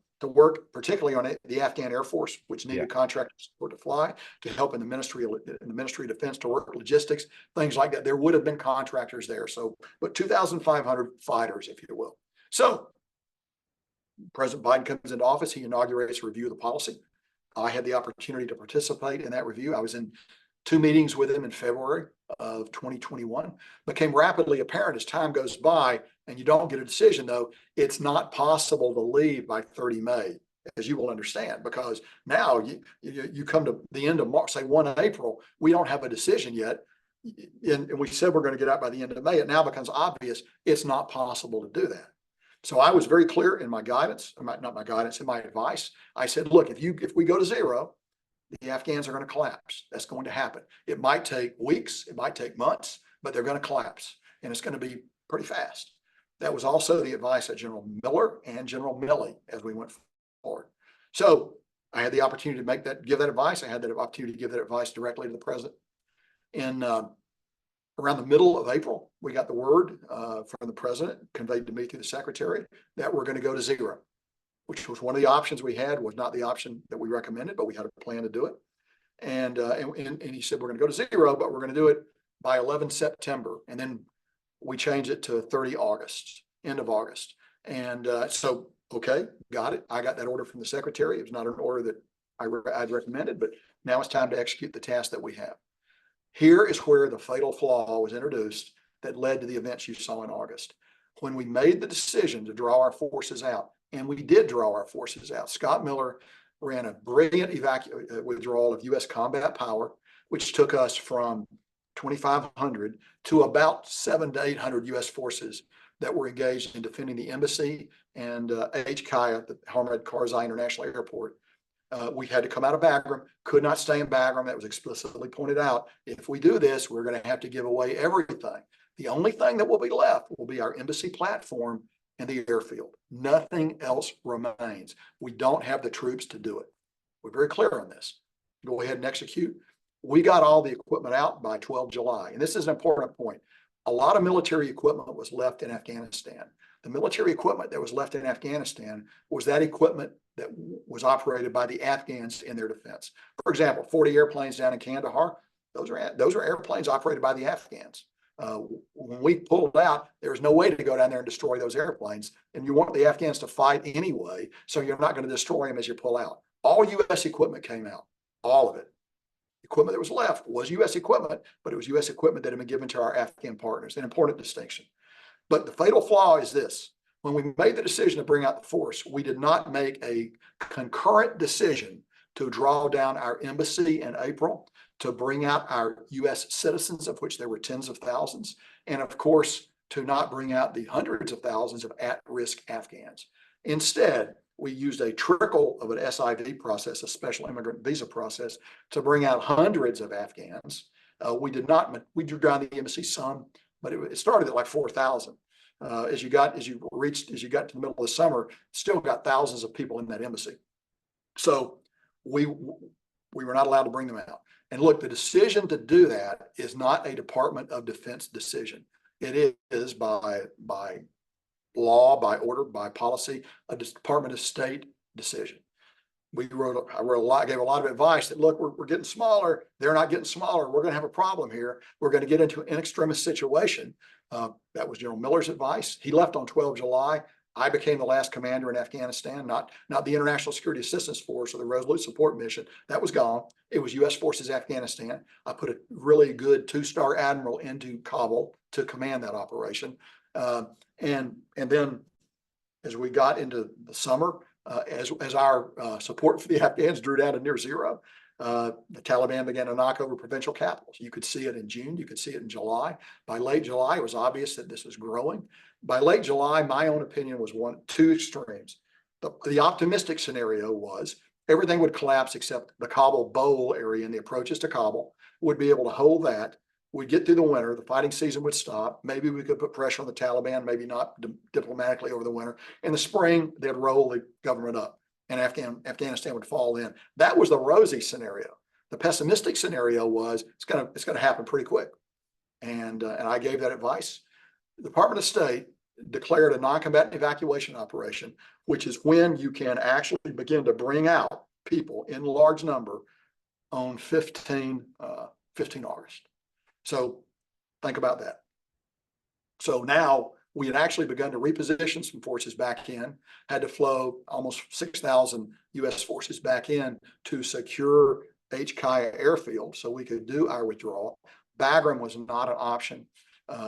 particularly on the Afghan Air Force, which needed contractor support to fly, to help in the Ministry of Defense to work logistics, things like that. There would have been contractors there. So, but 2,500 fighters, if you will. So, President Biden comes into office. He inaugurates a review of the policy. I had the opportunity to participate in that review. I was in 2 meetings with him in February of 2021. Became rapidly apparent as time goes by and you don't get a decision, though, it's not possible to leave by 30 May as you will understand, because now you come to the end of March, say 1 April, we don't have a decision yet. And we said we're going to get out by the end of May. It now becomes obvious it's not possible to do that. So I was very clear in my guidance, not my guidance, in my advice. I said, look, if we go to zero, the Afghans are going to collapse. That's going to happen. It might take weeks, it might take months, but they're going to collapse, and it's going to be pretty fast. That was also the advice of General Miller and General Milley as we went forward. So I had the opportunity to give that advice. I had that opportunity to give that advice directly to the president. In around the middle of April, we got the word from the president, conveyed to me through the secretary, that we're going to go to zero, which was one of the options we had, was not the option that we recommended, but we had a plan to do it. And he said, we're going to go to zero, but we're going to do it by 11 September. And then we changed it to 30 August, end of August. And so, okay, got it. I got that order from the secretary. It was not an order that I'd recommended, but now it's time to execute the task that we have. Here is where the fatal flaw was introduced that led to the events you saw in August. When we made the decision to draw our forces out, and we did draw our forces out, Scott Miller ran a brilliant withdrawal of U.S. combat power, which took us from 2,500 to about 700 to 800 U.S. forces that were engaged in defending the embassy and HKI at the Hamid Karzai International Airport. We had to come out of Bagram, could not stay in Bagram. That was explicitly pointed out. If we do this, we're going to have to give away everything. The only thing that will be left will be our embassy platform and the airfield. Nothing else remains. We don't have the troops to do it. We're very clear on this. Go ahead and execute. We got all the equipment out by 12 July. And this is an important point. A lot of military equipment was left in Afghanistan. The military equipment that was left in Afghanistan was that equipment that was operated by the Afghans in their defense. For example, 40 airplanes down in Kandahar, those are airplanes operated by the Afghans. When we pulled out, there's no way to go down there and destroy those airplanes. And you want the Afghans to fight anyway, so you're not going to destroy them as you pull out. All U.S. equipment came out, all of it. Equipment that was left was U.S. equipment, but it was U.S. equipment that had been given to our Afghan partners, an important distinction. But the fatal flaw is this. When we made the decision to bring out the force, we did not make a concurrent decision to draw down our embassy in April, to bring out our U.S. citizens, of which there were tens of thousands, and of course, to not bring out the hundreds of thousands of at-risk Afghans. Instead, we used a trickle of an SIV process, a special immigrant visa process, to bring out hundreds of Afghans. We drew down the embassy some, but it started at like 4,000. As you got to the middle of the summer, still got thousands of people in that embassy. So we were not allowed to bring them out. And look, the decision to do that is not a Department of Defense decision. It is by law, by order, by policy, a Department of State decision. I gave a lot of advice that, look, we're getting smaller. They're not getting smaller. We're going to have a problem here. We're going to get into an extremist situation. That was General Miller's advice. He left on 12 July. I became the last commander in Afghanistan, not the International Security Assistance Force or the Resolute Support Mission. That was gone. It was U.S. Forces Afghanistan. I put a really good 2-star admiral into Kabul to command that operation. And then as we got into the summer, as our support for the Afghans drew down to near zero, the Taliban began to knock over provincial capitals. You could see it in June. You could see it in July. By late July, it was obvious that this was growing. By late July, my own opinion was two extremes. The optimistic scenario was everything would collapse except the Kabul Bowl area and the approaches to Kabul would be able to hold that. We'd get through the winter, the fighting season would stop. Maybe we could put pressure on the Taliban, maybe not diplomatically over the winter. In the spring, they'd roll the government up and Afghanistan would fall in. That was the rosy scenario. The pessimistic scenario was it's going to happen pretty quick. And I gave that advice. The Department of State declared a non-combatant evacuation operation, which is when you can actually begin to bring out people in large number on 15 August. So think about that. So now we had actually begun to reposition some forces back in, had to flow almost 6,000 U.S. forces back in to secure HKI airfield so we could do our withdrawal. Bagram was not an option.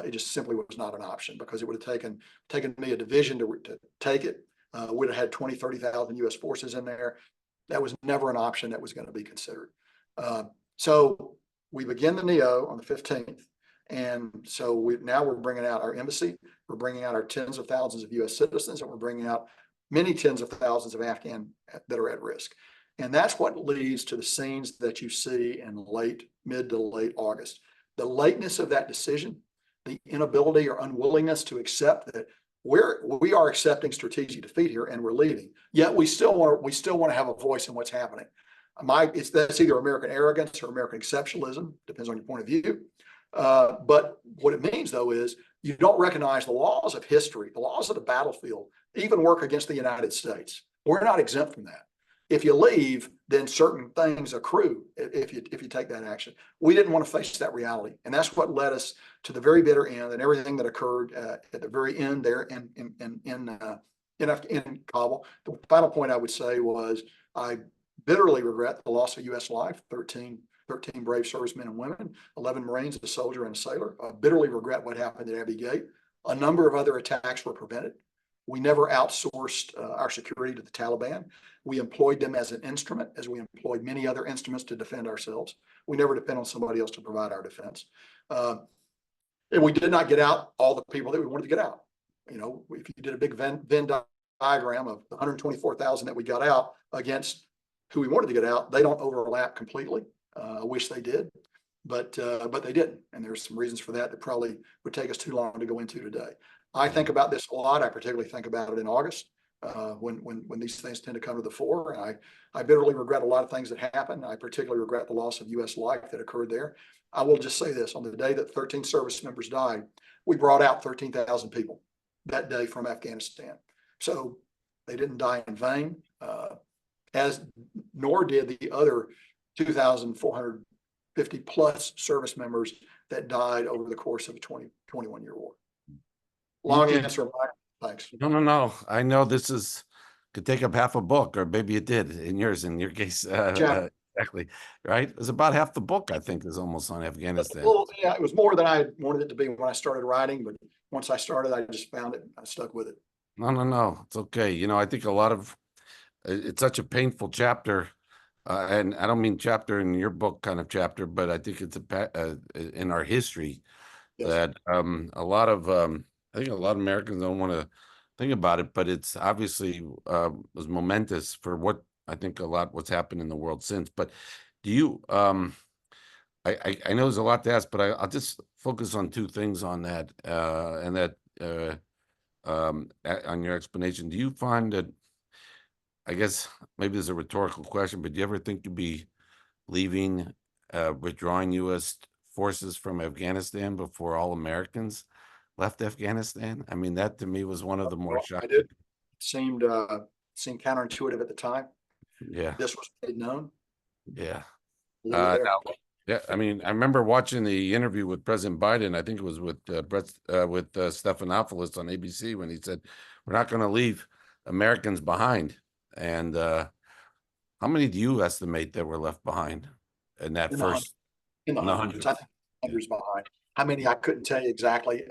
It just simply was not an option because it would have taken me a division to take it. We'd have had 20, 30,000 U.S. forces in there. That was never an option that was going to be considered. So we begin the NEO on the 15th. And so now we're bringing out our embassy. We're bringing out our tens of thousands of U.S. citizens, and we're bringing out many tens of thousands of Afghan that are at risk. And that's what leads to the scenes that you see in mid to late August. The lateness of that decision, the inability or unwillingness to accept that we are accepting strategic defeat here and we're leaving. Yet we still want to have a voice in what's happening. That's either American arrogance or American exceptionalism, depends on your point of view. But what it means, though, is you don't recognize the laws of history, the laws of the battlefield, even work against the United States. We're not exempt from that. If you leave, then certain things accrue if you take that action. We didn't want to face that reality, and that's what led us to the very bitter end and everything that occurred at the very end there in Kabul. The final point I would say was I bitterly regret the loss of U.S. life, 13 brave servicemen and women, 11 Marines, a soldier and a sailor. I bitterly regret what happened at Abbey Gate. A number of other attacks were prevented. We never outsourced our security to the Taliban. We employed them as an instrument, as we employed many other instruments to defend ourselves. We never depend on somebody else to provide our defense. And we did not get out all the people that we wanted to get out. You know, if you did a big Venn diagram of the 124,000 that we got out against who we wanted to get out, they don't overlap completely. I wish they did, but they didn't. And there's some reasons for that that probably would take us too long to go into today. I think about this a lot. I particularly think about it in August when these things tend to come to the fore. And I bitterly regret a lot of things that happened. I particularly regret the loss of U.S. life that occurred there. I will just say this: on the day that 13 service members died, we brought out 13,000 people that day from Afghanistan. So they didn't die in vain, nor did the other 2,450 plus service members that died over the course of a 21-year war. Long answer, Mike. Thanks. No. I know this could take up half a book, or maybe it did in yours. In your case, exactly right. It was about half the book, I think, is almost on Afghanistan. Well, yeah, it was more than I wanted it to be when I started writing, but once I started, I just found it. I stuck with it. No, it's okay. You know, I think it's such a painful chapter, and I don't mean chapter in your book kind of chapter, but I think it's in our history. Yes. That I think a lot of Americans don't want to think about it, but it's obviously was momentous for what's happened in the world since. But do you, I know there's a lot to ask, but I'll just focus on two things on that, on your explanation. Do you find that, I guess maybe there's a rhetorical question, but do you ever think you'd be withdrawing U.S. forces from Afghanistan before all Americans left Afghanistan? I mean, that to me was one of the more shocking. It seemed counterintuitive at the time. Yeah, this was made known. Yeah. Yeah, I mean, I remember watching the interview with President Biden. I think it was with Stephanopoulos on ABC when he said, "We're not going to leave Americans behind." And how many do you estimate that were left behind in that in first? In the hundreds, I think hundreds behind. How many I couldn't tell you exactly.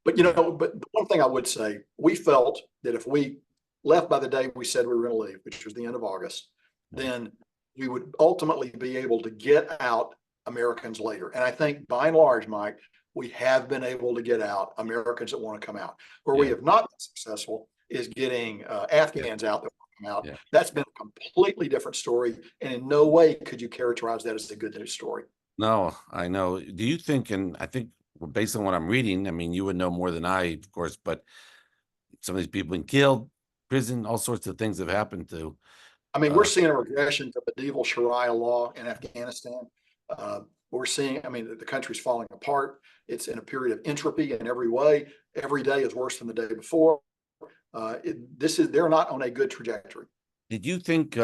But the one thing I would say, we felt that if we left by the day we said we were going to leave, which was the end of August, then we would ultimately be able to get out Americans later. And I think by and large, Mike, we have been able to get out Americans that want to come out. Where we have not been successful is getting Afghans out that want to come out. Yeah. That's been a completely different story. And in no way could you characterize that as a good news story. No, I know. Do you think, and I think based on what I'm reading, I mean, you would know more than I, of course, but some of these people been killed, prison, all sorts of things have happened to. I mean, we're seeing a regression to medieval Sharia law in Afghanistan. We're seeing, I mean, the country's falling apart. It's in a period of entropy in every way. Every day is worse than the day before. They're not on a good trajectory. Did you think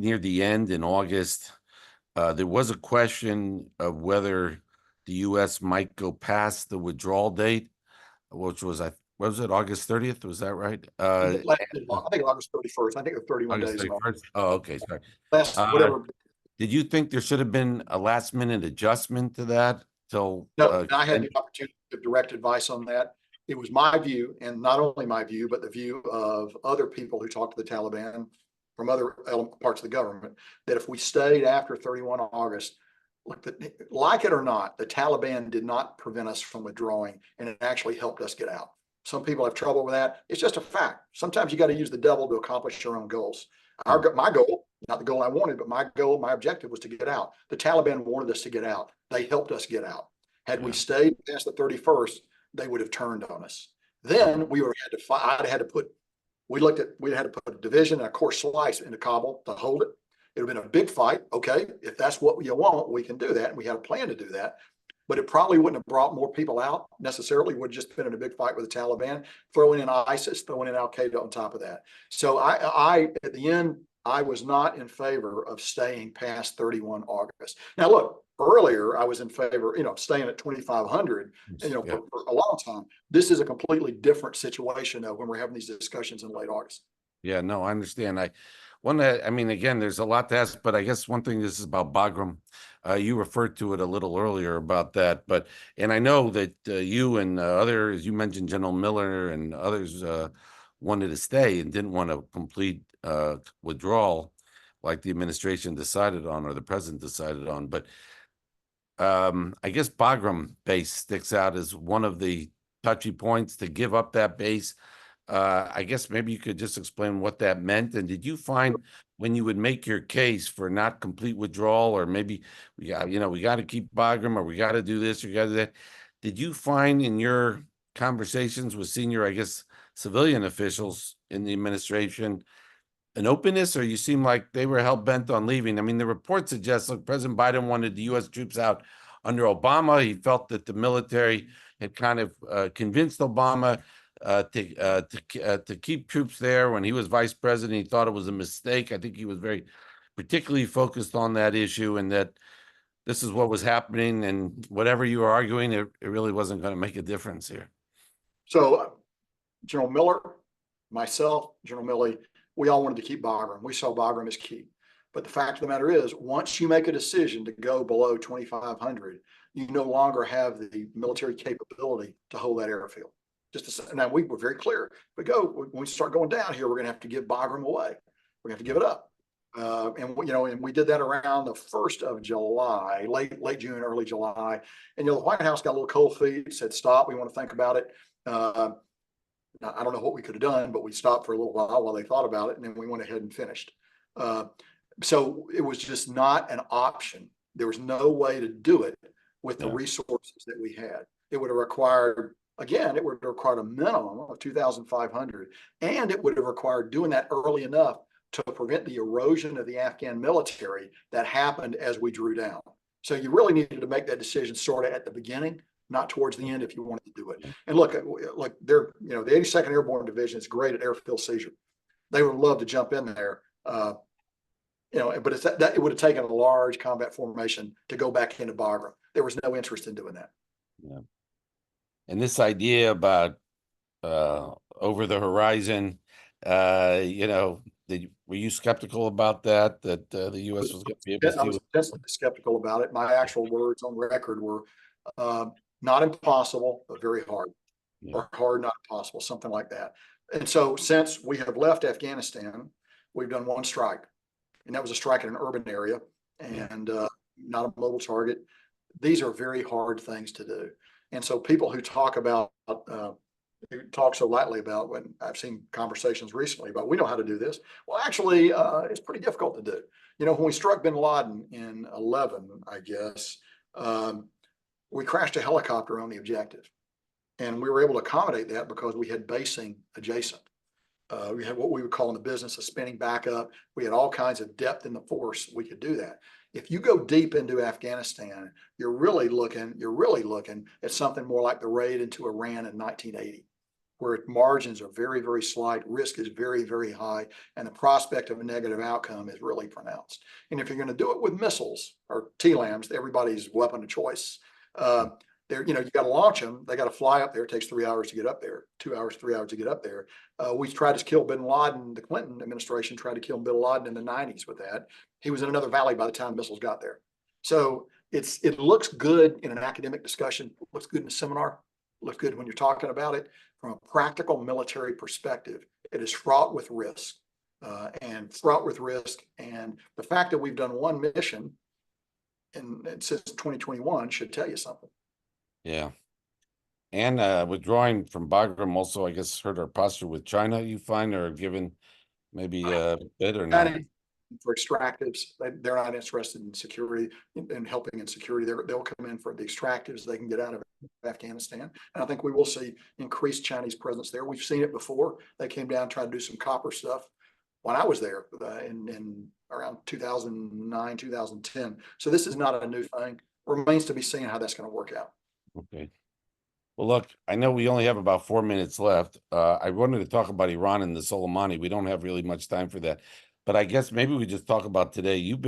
near the end in August, there was a question of whether the U.S. might go past the withdrawal date, which was, was it August 30th? Was that right? I think August 31st. I think it was 31 days. 31st? Oh, okay. Sorry. Whatever. Did you think there should have been a last minute adjustment to that? No, I had the opportunity to give direct advice on that. it was my view, and not only my view, but the view of other people who talked to the Taliban from other parts of the government, that if we stayed after 31 August, like it or not, the Taliban did not prevent us from withdrawing, and it actually helped us get out. Some people have trouble with that. It's just a fact. Sometimes you got to use the devil to accomplish your own goals. My goal, not the goal I wanted, but my goal, my objective was to get out. The Taliban wanted us to get out. They helped us get out. Had we stayed past the 31st, they would have turned on us. Then we would have had to fight. I'd had to put, we had to put a division and a core slice into Kabul to hold it. It would have been a big fight. Okay, if that's what you want, we can do that. And we had a plan to do that. But it probably wouldn't have brought more people out necessarily. Would have just been in a big fight with the Taliban, throwing in ISIS, throwing in Al Qaeda on top of that. So I at the end, I was not in favor of staying past 31 August. Now, look, earlier I was in favor, staying at 2,500, for a long time. This is a completely different situation when we're having these discussions in late August. Yeah, no, I understand. I mean, again, there's a lot to ask, but I guess one thing, this is about Bagram. You referred to it a little earlier about that, and I know that you and others, you mentioned General Miller and others wanted to stay and didn't want a complete withdrawal like the administration decided on or the president decided on. But I guess Bagram base sticks out as one of the touchy points to give up that base. I guess maybe you could just explain what that meant. And did you find when you would make your case for not complete withdrawal, or maybe we got to keep Bagram, or we got to do this, or we got to do that, did you find in your conversations with senior, I guess, civilian officials in the administration an openness, or you seem like they were hell bent on leaving? I mean, the report suggests, look, President Biden wanted the U.S. troops out under Obama. He felt that the military had kind of convinced Obama to keep troops there when he was vice president. He thought it was a mistake. I think he was very particularly focused on that issue, and that this is what was happening, and whatever you were arguing, it really wasn't going to make a difference here. So General Miller, myself, General Milley, we all wanted to keep Bagram. We saw Bagram as key. But the fact of the matter is, once you make a decision to go below 2,500, you no longer have the military capability to hold that airfield. Now, we were very clear. When we start going down here, we're going to have to give Bagram away. We're going to have to give it up. And we did that around the 1st of July, late June, early July. And the White House got a little cold feet, said, "Stop. We want to think about it." I don't know what we could have done, but we stopped for a little while they thought about it, and then we went ahead and finished. So it was just not an option. There was no way to do it with the resources that we had. It would have required. Again, it would have required a minimum of 2,500, and it would have required doing that early enough to prevent the erosion of the Afghan military that happened as we drew down. So you really needed to make that decision sort of at the beginning, not towards the end, if you wanted to do it. And look, they're, the 82nd Airborne Division is great at airfield seizure. They would love to jump in there, but it would have taken a large combat formation to go back into Bagram. There was no interest in doing that. Yeah. And this idea about over the horizon, were you skeptical about that the U.S. was going to be able to? I was definitely skeptical about it. My actual words on record were not impossible, but very hard, or hard, not impossible, something like that. And so since we have left Afghanistan, we've done one strike, and that was a strike in an urban area and not a mobile target. These are very hard things to do. And so people who talk about, who talk so lightly about, when I've seen conversations recently about, we know how to do this. Well, actually, it's pretty difficult to do. When we struck bin Laden in 11, I guess, we crashed a helicopter on the objective. And we were able to accommodate that because we had basing adjacent. We had what we would call in the business a spinning backup. We had all kinds of depth in the force. We could do that. If you go deep into Afghanistan, you're really looking at something more like the raid into Iran in 1980, where margins are very, very slight, risk is very, very high, and the prospect of a negative outcome is really pronounced. And if you're going to do it with missiles or TLAMs, everybody's weapon of choice, you got to launch them. They got to fly up there. It takes 3 hours to get up there, 2 hours, 3 hours to get up there. We tried to kill bin Laden. The Clinton administration tried to kill bin Laden in the 90s with that. He was in another valley by the time the missiles got there. So it looks good in an academic discussion, looks good in a seminar. look good when you're talking about it. From a practical military perspective, it is fraught with risk, and the fact that we've done one mission since 2021 should tell you something. Yeah. And withdrawing from Bagram also, I guess, hurt our posture with China, you find, or given maybe a bit or not? For extractives, they're not interested in security, in helping in security. They'll come in for the extractives they can get out of Afghanistan. And I think we will see increased Chinese presence there. We've seen it before. They came down, tried to do some copper stuff when I was there in around 2009, 2010. So this is not a new thing. Remains to be seen how that's going to work out. Okay. Well, look, I know we only have about 4 minutes left. I wanted to talk about Iran and the Soleimani. We don't have really much time for that, but I guess maybe we just talk about today. You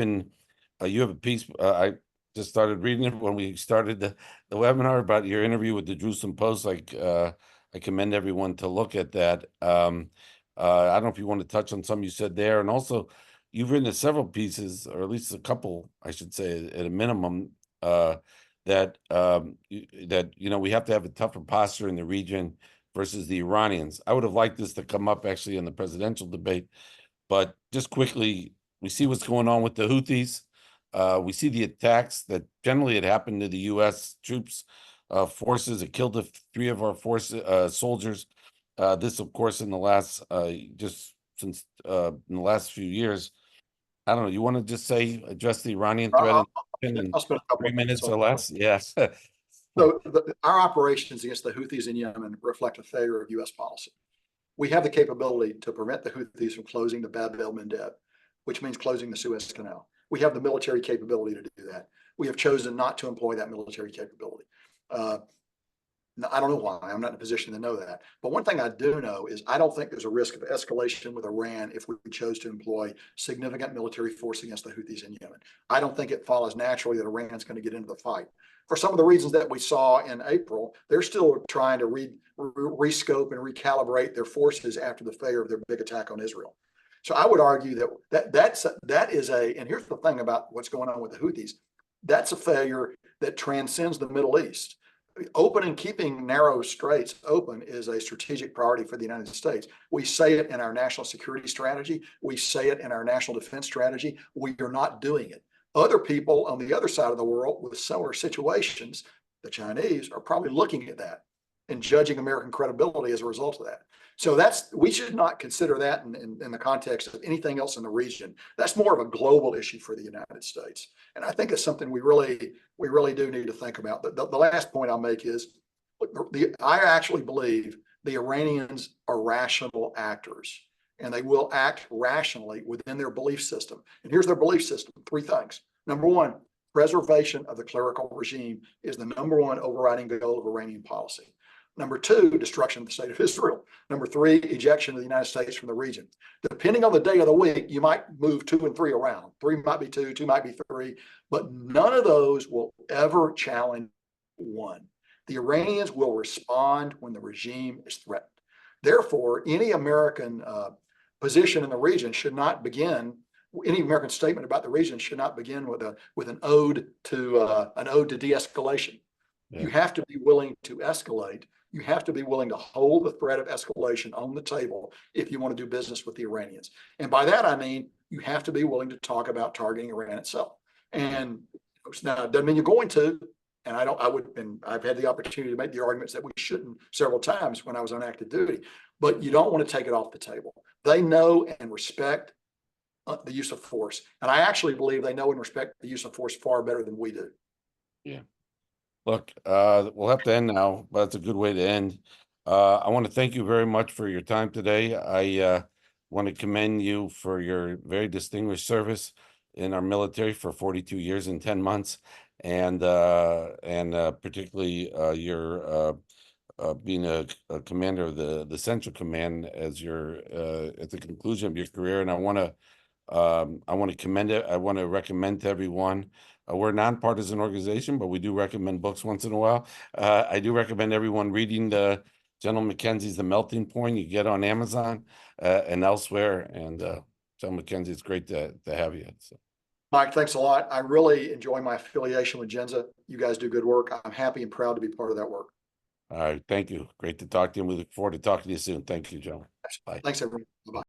have a piece. I just started reading it when we started the webinar about your interview with the Jerusalem Post. I commend everyone to look at that. I don't know if you want to touch on some you said there, and also you've written several pieces, or at least a couple, I should say, at a minimum. That we have to have a tougher posture in the region versus the Iranians. I would have liked this to come up actually in the presidential debate, but just quickly, we see what's going on with the Houthis. We see the attacks that generally had happened to the U.S. troops forces. It killed 3 of our soldiers. This, of course, in the last in the last few years. I don't know. You want to just address the Iranian threat in I'll spend a couple 3 minutes minutes or less? Yes. So our operations against the Houthis in Yemen reflect a failure of U.S. policy. We have the capability to prevent the Houthis from closing the Bab el-Mandeb, which means closing the Suez Canal. We have the military capability to do that. We have chosen not to employ that military capability. I don't know why. I'm not in a position to know that. But one thing I do know is I don't think there's a risk of escalation with Iran if we chose to employ significant military force against the Houthis in Yemen. I don't think it follows naturally that Iran's going to get into the fight. For some of the reasons that we saw in April, they're still trying to rescope and recalibrate their forces after the failure of their big attack on Israel. So I would argue that is and here's the thing about what's going on with the Houthis, that's a failure that transcends the Middle East. Keeping narrow straits open is a strategic priority for the United States. We say it in our national security strategy. We say it in our national defense strategy. We are not doing it. Other people on the other side of the world with similar situations, the Chinese, are probably looking at that and judging American credibility as a result of that. So we should not consider that in the context of anything else in the region. That's more of a global issue for the United States. And I think it's something we really do need to think about. The last point I'll make is, I actually believe the Iranians are rational actors, and they will act rationally within their belief system. And here's their belief system: 3 things. Number 1, preservation of the clerical regime is the number 1 overriding goal of Iranian policy. Number 2, destruction of the state of Israel. Number 3, ejection of the United States from the region. Depending on the day of the week, you might move 2 and 3 around. 3 might be 2, 2 might be 3, but none of those will ever challenge 1. The Iranians will respond when the regime is threatened. Therefore, any American position in the region should not begin. Any American statement about the region should not begin with an ode to de-escalation. Yeah. You have to be willing to escalate. You have to be willing to hold the threat of escalation on the table if you want to do business with the Iranians. And by that, I mean, you have to be willing to talk about targeting Iran itself. And now, it doesn't mean you're going to, and I've had the opportunity to make the arguments that we shouldn't several times when I was on active duty, but you don't want to take it off the table. They know and respect the use of force. And I actually believe they know and respect the use of force far better than we do. Yeah. Look, we'll have to end now, but it's a good way to end. I want to thank you very much for your time today. I want to commend you for your very distinguished service in our military for 42 years and 10 months, and particularly your being a commander of the Central Command as at the conclusion of your career. And I want to commend it. I want to recommend to everyone. We're a nonpartisan organization, but we do recommend books once in a while. I do recommend everyone reading the General McKenzie's The Melting Point. You get on Amazon and elsewhere. And General McKenzie, it's great to have you. So. Mike, thanks a lot. I really enjoy my affiliation with JINSA. You guys do good work. I'm happy and proud to be part of that work. All right. Thank you. Great to talk to you. We look forward to talking to you soon. Thank you, Joe. Bye. Thanks, everyone. Bye-bye.